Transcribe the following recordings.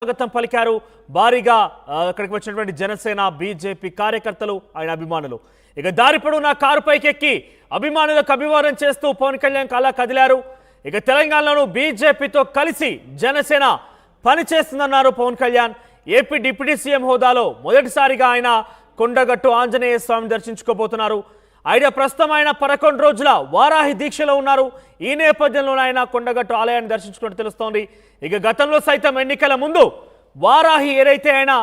స్వాగతం పలికారు భారీగా అక్కడికి వచ్చినటువంటి జనసేన బీజేపీ కార్యకర్తలు ఆయన అభిమానులు. ఇక దారి పొడవునా కారు పైకెక్కి అభిమానులకు అభివాదం చేస్తూ పవన్ కళ్యాణ్ అలా కదిలారు. ఇక తెలంగాణలోనూ బీజేపీతో కలిసి జనసేన పనిచేస్తుందన్నారు Pawan Kalyan. AP deputy CM హోదాలో మొదటిసారిగా ఆయన కొండగట్టు ఆంజనేయ స్వామిని దర్శించుకోబోతున్నారు. ఆయన ప్రస్తుతం ఆయన 11 రోజుల వారాహి దీక్షలో ఉన్నారు. ఈ నేపథ్యంలో ఆయన కొండగట్టు ఆలయాన్ని దర్శించుకున్నట్టు తెలుస్తోంది. ఇక గతంలో సైతం ఎన్నికల ముందు వారాహి ఏదైతే ఆయన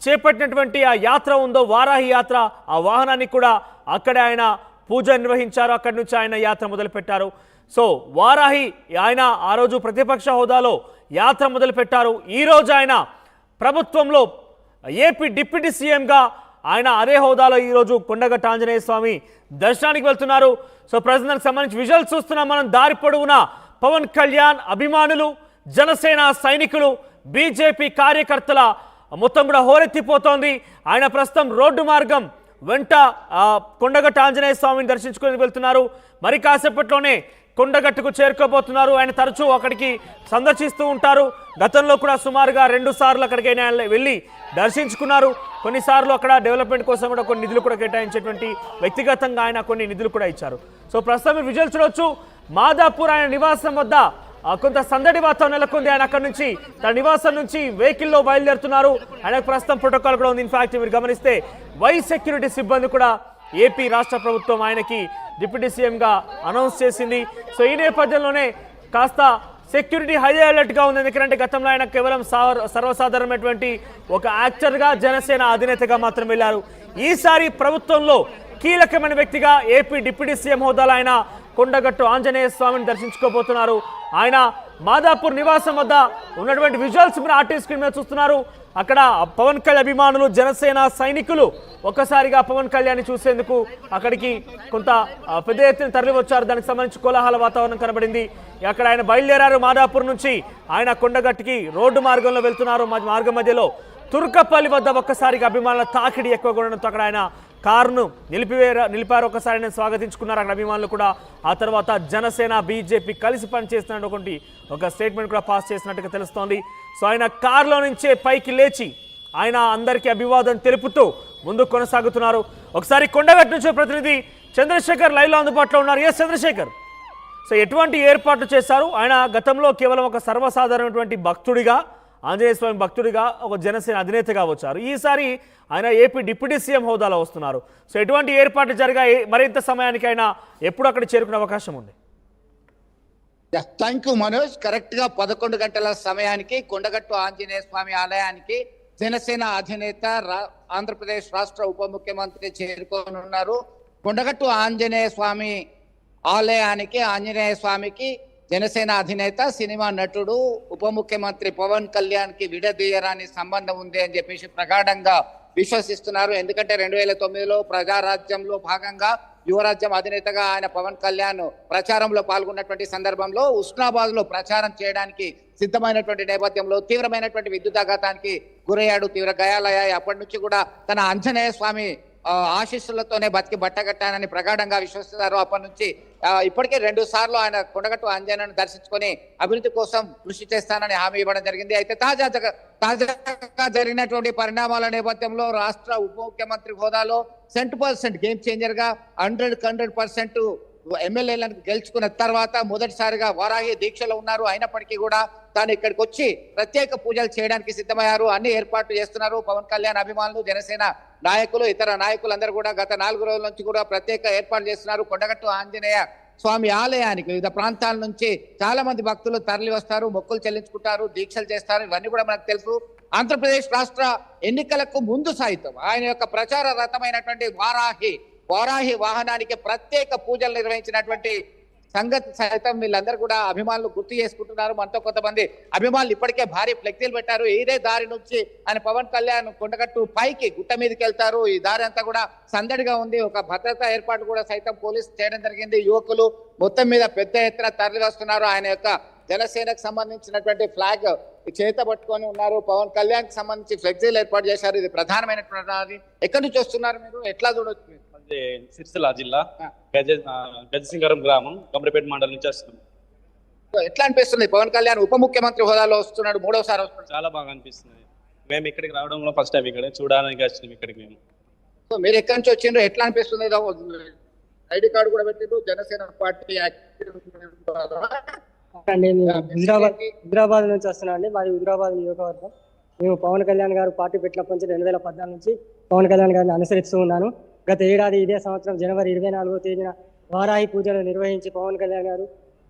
చేపట్టినటువంటి ఆ యాత్ర ఉందో వారాహి యాత్ర, ఆ వాహనాన్ని కూడా అక్కడే ఆయన పూజ నిర్వహించారు. అక్కడి నుంచి ఆయన యాత్ర మొదలుపెట్టారు. సో వారాహి ఆయన ఆ రోజు ప్రతిపక్ష హోదాలో యాత్ర మొదలుపెట్టారు. ఈరోజు ఆయన ప్రభుత్వంలో ఏపీ డిప్యూటీ సీఎంగా ఆయన అదే హోదాలో ఈరోజు కొండగట్టు ఆంజనేయ స్వామి దర్శనానికి వెళ్తున్నారు. సో ప్రజలకు సంబంధించి విజువల్స్ చూస్తున్నాం మనం. దారి పొడవునా పవన్ కళ్యాణ్ అభిమానులు, జనసేన సైనికులు, బీజేపీ కార్యకర్తల మొత్తం కూడా హోరెత్తిపోతోంది. ఆయన ప్రస్తుతం రోడ్డు మార్గం వెంట కొండగట్టు ఆంజనేయ స్వామిని దర్శించుకొని వెళ్తున్నారు. మరి కాసేపట్లోనే కొండగట్టుకు చేరుకోబోతున్నారు. ఆయన తరచూ అక్కడికి సందర్శిస్తూ ఉంటారు. గతంలో కూడా సుమారుగా 2 సార్లు అక్కడికి ఆయన వెళ్ళి దర్శించుకున్నారు. కొన్నిసార్లు అక్కడ డెవలప్మెంట్ కోసం కూడా కొన్ని నిధులు కూడా కేటాయించేటువంటి వ్యక్తిగతంగా ఆయన కొన్ని నిధులు కూడా ఇచ్చారు. సో ప్రస్తుతం విజువల్ చూడొచ్చు. మాదాపూర్ ఆయన నివాసం వద్ద కొంత సందడి వాతావరణం నెలకొంది. ఆయన అక్కడి నుంచి తన నివాసం నుంచి వెహికల్లో బయలుదేరుతున్నారు. ఆయనకు ప్రస్తుతం ప్రోటోకాల్ కూడా ఉంది. ఇన్ఫాక్ట్ మీరు గమనిస్తే సెక్యూరిటీ సిబ్బంది కూడా ఏపీ రాష్ట్ర ప్రభుత్వం ఆయనకి డిప్యూటీ సీఎంగా అనౌన్స్ చేసింది. సో ఈ నేపథ్యంలోనే కాస్త సెక్యూరిటీ హై అలర్ట్గా ఉంది. ఎందుకంటే గతంలో ఆయన కేవలం సర్వసాధారణమైనటువంటి ఒక యాక్టర్గా జనసేన అధినేతగా మాత్రం వెళ్ళారు. ఈసారి ప్రభుత్వంలో కీలకమైన వ్యక్తిగా ఏపీ డిప్యూటీ సీఎం హోదాలో ఆయన కొండగట్టు ఆంజనేయ స్వామిని దర్శించుకోబోతున్నారు. ఆయన మాదాపూర్ నివాసం వద్ద ఉన్నటువంటి విజువల్స్ మీరు ఆర్టీ స్క్రీన్ మీద చూస్తున్నారు. అక్కడ పవన్ కళ్యాణ్ అభిమానులు, జనసేన సైనికులు ఒక్కసారిగా పవన్ కళ్యాణ్ చూసేందుకు అక్కడికి కొంత పెద్ద ఎత్తున తరలి వచ్చారు. దానికి సంబంధించి కోలాహల వాతావరణం కనబడింది. అక్కడ ఆయన బయలుదేరారు. మాదాపూర్ నుంచి ఆయన కొండగట్టుకి రోడ్డు మార్గంలో వెళ్తున్నారు. మార్గం మధ్యలో తుర్కపల్లి వద్ద ఒక్కసారిగా అభిమానుల తాకిడి ఎక్కువగా ఉండడంతో అక్కడ ఆయన కారును నిలిపారు. ఒకసారి నేను స్వాగతించుకున్నారు అక్కడ అభిమానులు కూడా. ఆ తర్వాత జనసేన బీజేపీ కలిసి పనిచేస్తున్నటువంటి ఒక స్టేట్మెంట్ కూడా పాస్ చేసినట్టుగా తెలుస్తోంది. సో ఆయన కారులో నుంచే పైకి లేచి ఆయన అందరికీ అభివాదం తెలుపుతూ ముందుకు కొనసాగుతున్నారు. ఒకసారి కొండగట్టు నుంచి ప్రతినిధి చంద్రశేఖర్ లైవ్లో అందుబాటులో ఉన్నారు. ఎస్ చంద్రశేఖర్, సో ఎటువంటి ఏర్పాట్లు చేశారు? ఆయన గతంలో కేవలం ఒక సర్వసాధారణమైనటువంటి భక్తుడిగా, ఆంజనేయ స్వామి భక్తుడిగా, ఒక జనసేన అధినేతగా వచ్చారు. ఈసారి ఆయన ఏపీ డిప్యూటీ సీఎం హోదాలో వస్తున్నారు. సో ఎటువంటి ఏర్పాట్లు జరిగాయి? మరింత సమయానికి ఆయన ఎప్పుడు అక్కడ చేరుకునే అవకాశం ఉంది? Thank you Manoj. కరెక్ట్ గా 11 గంటల సమయానికి కొండగట్టు ఆంజనేయ స్వామి ఆలయానికి జనసేన అధినేత ఆంధ్రప్రదేశ్ రాష్ట్ర ఉప ముఖ్యమంత్రి చేరుకోనున్నారు. కొండగట్టు ఆంజనేయ స్వామి ఆలయానికి, ఆంజనేయ స్వామికి జనసేన అధినేత, సినిమా నటుడు, ఉప ముఖ్యమంత్రి పవన్ కళ్యాణ్ కి విడదీయరాని సంబంధం ఉంది అని చెప్పేసి ప్రగాఢంగా విశ్వసిస్తున్నారు. ఎందుకంటే 2009లో ప్రజారాజ్యంలో భాగంగా యువరాజ్యం అధినేతగా ఆయన పవన్ కళ్యాణ్ ప్రచారంలో పాల్గొన్నటువంటి సందర్భంలో ఉస్నాబాద్ లో ప్రచారం చేయడానికి సిద్ధమైనటువంటి నేపథ్యంలో తీవ్రమైనటువంటి విద్యుదాఘాతానికి గురయ్యాడు. తీవ్ర గాయాలయ్యాయి. అప్పటి నుంచి కూడా తన ఆంజనేయ స్వామి ఆశీస్సులతోనే బతికి బట్టగట్టానని ప్రగాఢంగా విశ్వసిస్తున్నారు. అప్పటి నుంచి ఇప్పటికే 2 సార్లు ఆయన కొండగట్టు ఆంజనేయుని దర్శించుకొని అభివృద్ధి కోసం కృషి చేస్తానని హామీ ఇవ్వడం జరిగింది. అయితే తాజాగా జరిగినటువంటి పరిణామాల నేపథ్యంలో రాష్ట్ర ఉప ముఖ్యమంత్రి హోదాలో 100% గేమ్ చేంజర్ గా 100% ఎమ్మెల్యేలను గెలుచుకున్న తర్వాత మొదటిసారిగా వారాహి దీక్షలో ఉన్నారు. అయినప్పటికీ కూడా తాను ఇక్కడికి వచ్చి ప్రత్యేక పూజలు చేయడానికి సిద్ధమయ్యారు. అన్ని ఏర్పాట్లు చేస్తున్నారు. పవన్ కళ్యాణ్ అభిమానులు, జనసేన నాయకులు, ఇతర నాయకులందరూ కూడా గత 4 రోజుల నుంచి కూడా ప్రత్యేక ఏర్పాట్లు చేస్తున్నారు. కొండగట్టు ఆంజనేయ స్వామి ఆలయానికి వివిధ ప్రాంతాల నుంచి చాలా మంది భక్తులు తరలి వస్తారు, మొక్కులు చెల్లించుకుంటారు, దీక్షలు చేస్తారు. ఇవన్నీ కూడా మనకు తెలుసు. ఆంధ్రప్రదేశ్ రాష్ట్ర ఎన్నికలకు ముందు సైతం ఆయన యొక్క ప్రచార రథమైనటువంటి వారాహి వాహనానికి ప్రత్యేక పూజలు నిర్వహించినటువంటి సంగతి సైతం వీళ్ళందరూ కూడా అభిమానులు గుర్తు చేసుకుంటున్నారు. మనతో కొంతమంది అభిమానులు ఇప్పటికే భారీ ఫ్లెక్సీలు పెట్టారు. ఇదే దారి నుంచి ఆయన పవన్ కళ్యాణ్ కొండగట్టు పైకి గుట్ట మీదకి వెళ్తారు. ఈ దారి అంతా కూడా సందడిగా ఉంది. ఒక భద్రతా ఏర్పాటు కూడా సైతం పోలీసు చేయడం జరిగింది. యువకులు మొత్తం మీద పెద్ద ఎత్తున తరలి వస్తున్నారు. ఆయన యొక్క జనసేనకు సంబంధించినటువంటి ఫ్లాగ్ చేత పట్టుకొని ఉన్నారు. పవన్ కళ్యాణ్ కి సంబంధించి ఫ్లెక్సీలు ఏర్పాటు చేశారు. ఇది ప్రధానమైనటువంటి. ఎక్కడి నుంచి వస్తున్నారు మీరు? ఎట్లా చూడొచ్చు? సిరిసిల్ల జిల్లా గజసింగారం గ్రామం, కమరపేట మండలం నుంచి వస్తున్నాం. ఎట్లా అనిపిస్తుంది? పవన్ కళ్యాణ్ ఉప ముఖ్యమంత్రి హోదాలో వస్తున్నాడు, మూడోసారి వస్తున్నాడు. చాలా బాగా అనిపిస్తుంది. మేము ఇక్కడికి రావడంలో ఫస్ట్ టైం ఇక్కడ చూడడానికి వచ్చినాం ఇక్కడికి మేము. సో మీరు ఎక్కడి నుంచి వచ్చిండ్రు, ఎట్లా అనిపిస్తుంది? ఐడి కార్డు కూడా పెట్టిండ్రు, జనసేన పార్టీ అండి హైదరాబాద్ నుంచి వస్తున్నాం అండి. మాది హైదరాబాద్ నియోజకవర్గం. మేము పవన్ కళ్యాణ్ గారు పార్టీ పెట్టినప్పటి నుంచి 2014 నుంచి పవన్ కళ్యాణ్ గారిని అనుసరిస్తూ ఉన్నాను. గత ఏడాది ఇదే సంవత్సరం జనవరి 24వ తేదీన వారాహి పూజలు నిర్వహించి పవన్ కళ్యాణ్ గారు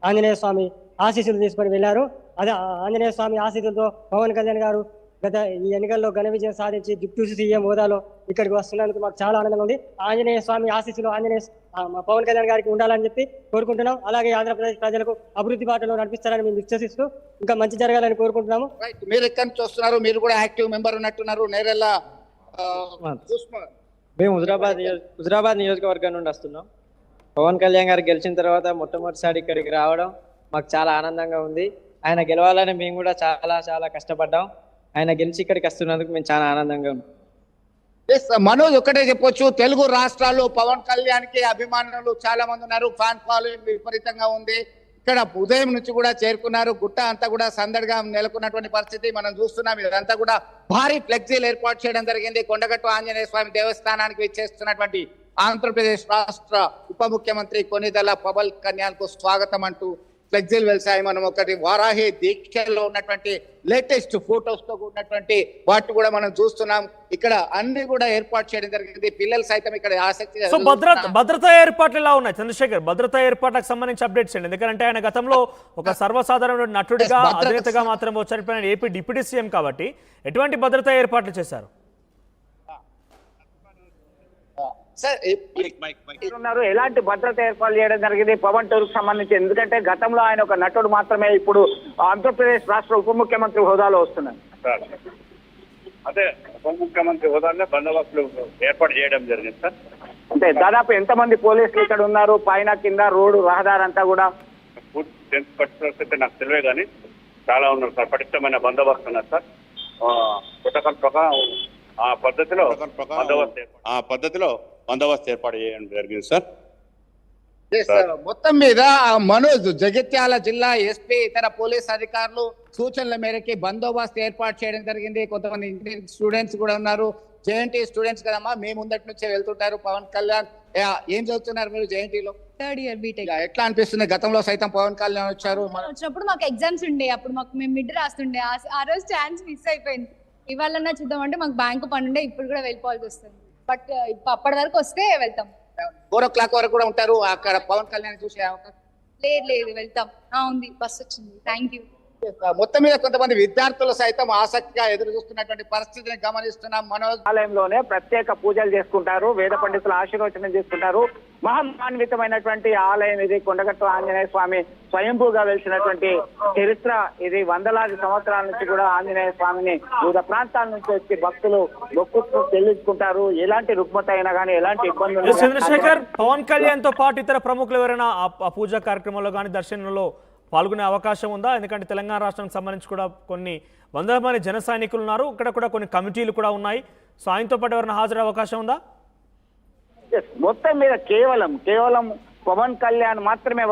ఆంజనేయ స్వామి ఆశీస్సులు తీసుకొని వెళ్ళారు. అదే ఆంజనేయ స్వామి ఆశీస్సులతో పవన్ కళ్యాణ్ గారు గత ఈ ఎన్నికల్లో ఘన విజయం సాధించి డిప్యూటీ సీఎం హోదాలో ఇక్కడికి వస్తున్నందుకు మాకు చాలా ఆనందంగా ఉంది. ఆంజనేయ స్వామి ఆశీస్సులు మా పవన్ కళ్యాణ్ గారికి ఉండాలని చెప్పి కోరుకుంటున్నాం. అలాగే ఆంధ్రప్రదేశ్ ప్రజలకు అభివృద్ధి బాటలో నడిపిస్తారని మేము విశ్వసిస్తూ ఇంకా మంచి జరగాలని కోరుకుంటున్నాము. మీరు ఎక్కడి నుంచి వస్తున్నారు? మీరు కూడా యాక్టివ్ మెంబర్ ఉన్నట్టున్నారు. నేరెళ్ళ మేము హుజరాబాద్ నియోజకవర్గం నుండి వస్తున్నాం. పవన్ కళ్యాణ్ గారు గెలిచిన తర్వాత మొట్టమొదటిసారి ఇక్కడికి రావడం మాకు చాలా ఆనందంగా ఉంది. ఆయన గెలవాలని మేము కూడా చాలా చాలా కష్టపడ్డాం. ఆయన గెలిచి ఇక్కడికి వస్తున్నందుకు మేము చాలా ఆనందంగా ఉన్నాం. మనోజ్ ఒక్కటే చెప్పొచ్చు, తెలుగు రాష్ట్రాల్లో పవన్ కళ్యాణ్ కి అభిమానులు చాలా మంది ఉన్నారు. ఫ్యాన్ ఫాలోయింగ్ విపరీతంగా ఉంది. ఇక్కడ ఉదయం నుంచి కూడా చేరుకున్నారు. గుట్ట అంతా కూడా సందడిగా నెలకొన్నటువంటి పరిస్థితి మనం చూస్తున్నాం. ఇదంతా కూడా భారీ ఫ్లెక్సీలు ఏర్పాటు చేయడం జరిగింది. కొండగట్టు ఆంజనేయ స్వామి దేవస్థానానికి విచ్చేస్తున్నటువంటి ఆంధ్రప్రదేశ్ రాష్ట్ర ఉప ముఖ్యమంత్రి కొనిదెల పవన్ కళ్యాణ్ కు స్వాగతం అంటూ ఫ్లెక్సీలు వెళ్తాయి. మనం ఒకటి వారాహి దీక్షలో ఉన్నటువంటి లేటెస్ట్ ఫోటోస్ తో ఉన్నటువంటి వాటిని కూడా మనం చూస్తున్నాం. ఇక్కడ అన్ని కూడా ఏర్పాటు చేయడం జరిగింది. పిల్లలు సైతం ఇక్కడ ఆసక్తి. సో భద్రతా ఏర్పాట్లు ఎలా ఉన్నాయి చంద్రశేఖర్? భద్రతా ఏర్పాట్లకు సంబంధించి అప్డేట్స్ చేయండి. ఎందుకంటే ఆయన గతంలో ఒక సర్వసాధారణ నటుడిగా అధినేతగా మాత్రం వచ్చారు. ఏపీ డిప్యూటీ సీఎం కాబట్టి ఎటువంటి భద్రతా ఏర్పాట్లు చేశారు? ఉన్నారు, ఎలాంటి భద్రత ఏర్పాటు చేయడం జరిగింది పవన్ టూర్ కు సంబంధించి? ఎందుకంటే గతంలో ఆయన ఒక నటుడు మాత్రమే, ఇప్పుడు ఆంధ్రప్రదేశ్ రాష్ట్ర ఉప ముఖ్యమంత్రి హోదాలో వస్తున్నారు. అదే ఉప ముఖ్యమంత్రి హోదాలో బందోబస్తులు ఏర్పాటు చేయడం జరిగింది సార్. అంటే దాదాపు ఎంతమంది పోలీసులు ఇక్కడ ఉన్నారు? పైన కింద రోడ్డు రహదారి అంతా కూడా పరిస్థితి నాకు తెలియదు కానీ చాలా ఉన్నారు సార్. పటిష్టమైన బందోబస్తు ఉన్నారు సార్. ప్రోటోకాల్ ప్రకారం ఆ పద్ధతిలో బందోబస్తు ఏర్పాటు చేయడం జరిగింది సార్. మొత్తం మీద మనోజ్ జగిత్యాల జిల్లా ఎస్పీ ఇతర పోలీస్ అధికారులు సూచనల మేరకి బందోబస్తు ఏర్పాటు చేయడం జరిగింది. కొంతమంది ఇంజనీరింగ్ స్టూడెంట్స్ కూడా ఉన్నారు. జేఎన్టీ స్టూడెంట్స్ కదమ్మా, మేము ముందటి నుంచే వెళ్తుంటారు. పవన్ కళ్యాణ్ ఏం చదువుతున్నారు మీరు? జేఎన్టీలో 3rd year బీటెక్. ఎట్లా అనిపిస్తుంది? గతంలో సైతం పవన్ కళ్యాణ్ వచ్చారు. వచ్చినప్పుడు మాకు ఎగ్జామ్స్ ఉండే, అప్పుడు మేము మిడ్ రాస్తుండే. ఆ రోజు ఛాన్స్ మిస్ అయిపోయింది. ఇవాళన్నా చూద్దాం అంటే మాకు బ్యాంకు పని ఉండే, ఇప్పుడు కూడా వెళ్ళిపోవాల్సి వస్తుంది. బట్ అప్పటి వరకు వస్తే వెళ్తాం. 4 o'clock వరకు కూడా ఉంటారు అక్కడ పవన్ కళ్యాణ్ చూసే అవకాశం లేదు వెళ్తాం. ఉంది, బస్ వచ్చింది. Thank you. మొత్తం మీద కొంతమంది విద్యార్థులు సైతం ఆసక్తిగా ఎదురు చూస్తున్నటువంటి పరిస్థితిని గమనిస్తున్నాం. మనోజ్ ఆలయంలోనే ప్రత్యేక పూజలు చేసుకుంటారు, వేద పండితుల ఆశీర్వచనం చేసుకుంటారు. మహాన్వితమైనటువంటి ఆలయం ఇది. కొండగట్టు ఆంజనేయ స్వామి స్వయంభూగా వెలిసినటువంటి చరిత్ర ఇది. వందలాది సంవత్సరాల నుంచి కూడా ఆంజనేయ స్వామిని వివిధ ప్రాంతాల నుంచి వచ్చి భక్తులు మొక్కుకు చెల్లించుకుంటారు. ఎలాంటి రుగ్మత అయినా కానీ, ఎలాంటి ఇబ్బందులు. చంద్రశేఖర్, పవన్ కళ్యాణ్ తో పాటు ఇతర ప్రముఖులు ఎవరైనా ఆ పూజా కార్యక్రమంలో కానీ దర్శనంలో పాల్గొనే అవకాశం ఉందా? ఎందుకంటే తెలంగాణ రాష్ట్రానికి సంబంధించి కూడా కొన్ని వందల మంది జన సైనికులు ఉన్నారు. ఇక్కడ కూడా కొన్ని కమిటీలు కూడా ఉన్నాయి. సో ఆయనతో పాటు ఎవరైనా హాజరు అవకాశం ఉందా? మొత్తం మీద కేవలం పవన్ కళ్యాణ్ మాత్రమే